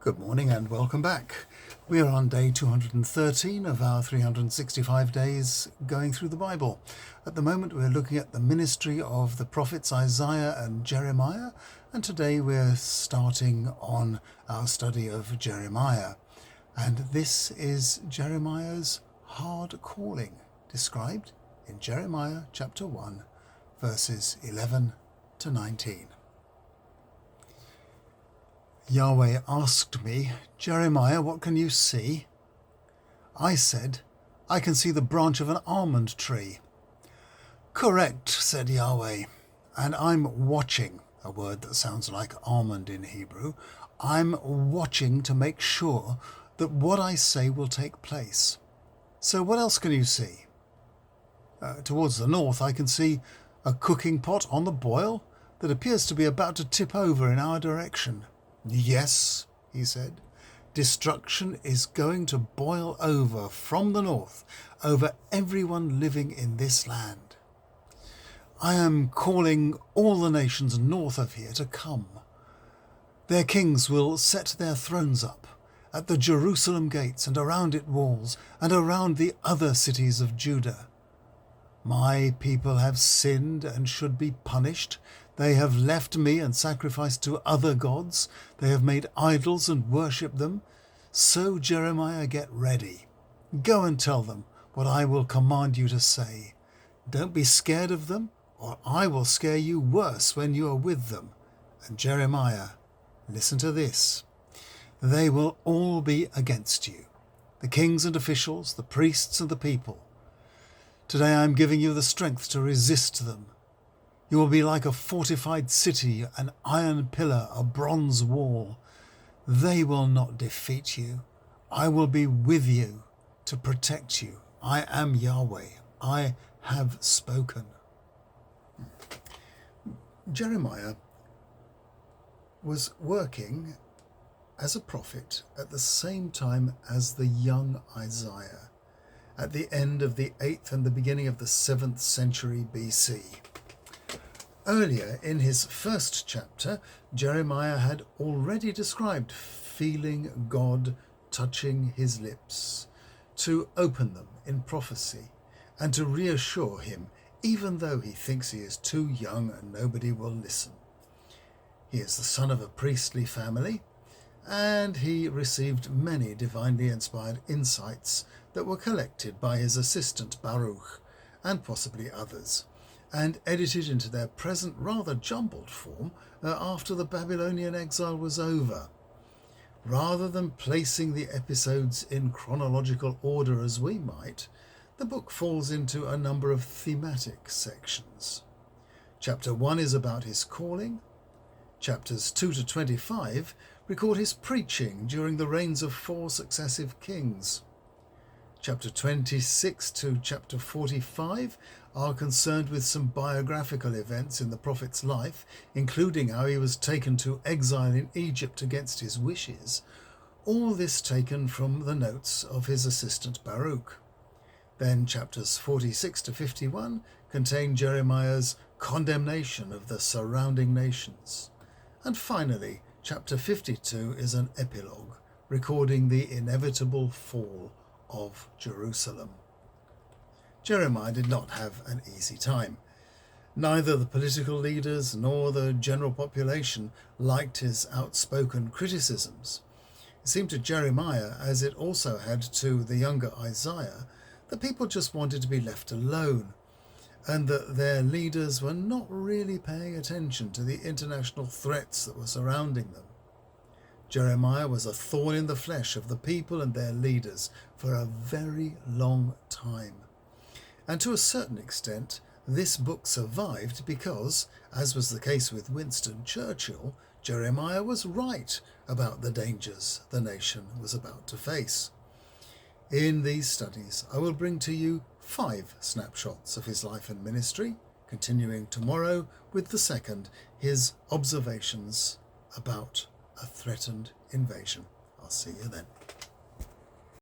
Good morning and welcome back. We are on day 213 of our 365 days going through the Bible. At the moment we're looking at the ministry of the prophets Isaiah and Jeremiah, and today we're starting on our study of Jeremiah. And this is Jeremiah's hard calling, described in Jeremiah chapter 1, verses 11 to 19. Yahweh asked me, Jeremiah, what can you see? I said, I can see the branch of an almond tree. Correct, said Yahweh, and I'm watching, a word that sounds like almond in Hebrew. I'm watching to make sure that what I say will take place. So what else can you see? Towards the north I can see a cooking pot on the boil that appears to be about to tip over in our direction. Yes, he said, destruction is going to boil over from the north over everyone living in this land. I am calling all the nations north of here to come. Their kings will set their thrones up at the Jerusalem gates and around its walls and around the other cities of Judah. My people have sinned and should be punished. They have left me and sacrificed to other gods. They have made idols and worshipped them. So, Jeremiah, get ready. Go and tell them what I will command you to say. Don't be scared of them, or I will scare you worse when you are with them. And Jeremiah, listen to this. They will all be against you, the kings and officials, the priests and the people. Today I am giving you the strength to resist them. You will be like a fortified city, an iron pillar, a bronze wall. They will not defeat you. I will be with you to protect you. I am Yahweh. I have spoken. Jeremiah was working as a prophet at the same time as the young Isaiah, at the end of the 8th and the beginning of the 7th century BC. Earlier in his first chapter, Jeremiah had already described feeling God touching his lips, to open them in prophecy, and to reassure him, even though he thinks he is too young and nobody will listen. He is the son of a priestly family, and he received many divinely inspired insights that were collected by his assistant Baruch, and possibly others, and edited into their present rather jumbled form after the Babylonian exile was over. Rather than placing the episodes in chronological order as we might, the book falls into a number of thematic sections. Chapter 1 is about his calling. Chapters 2 to 25 record his preaching during the reigns of 4 successive kings. Chapter 26 to chapter 45 are concerned with some biographical events in the prophet's life, including how he was taken to exile in Egypt against his wishes, all this taken from the notes of his assistant Baruch. Then chapters 46 to 51 contain Jeremiah's condemnation of the surrounding nations. And finally, chapter 52 is an epilogue, recording the inevitable fall of Jerusalem. Jeremiah did not have an easy time. Neither the political leaders nor the general population liked his outspoken criticisms. It seemed to Jeremiah, as it also had to the younger Isaiah, that people just wanted to be left alone, and that their leaders were not really paying attention to the international threats that were surrounding them. Jeremiah was a thorn in the flesh of the people and their leaders for a very long time. And to a certain extent, this book survived because, as was the case with Winston Churchill, Jeremiah was right about the dangers the nation was about to face. In these studies, I will bring to you 5 snapshots of his life and ministry, continuing tomorrow with the second, his observations about a threatened invasion. I'll see you then.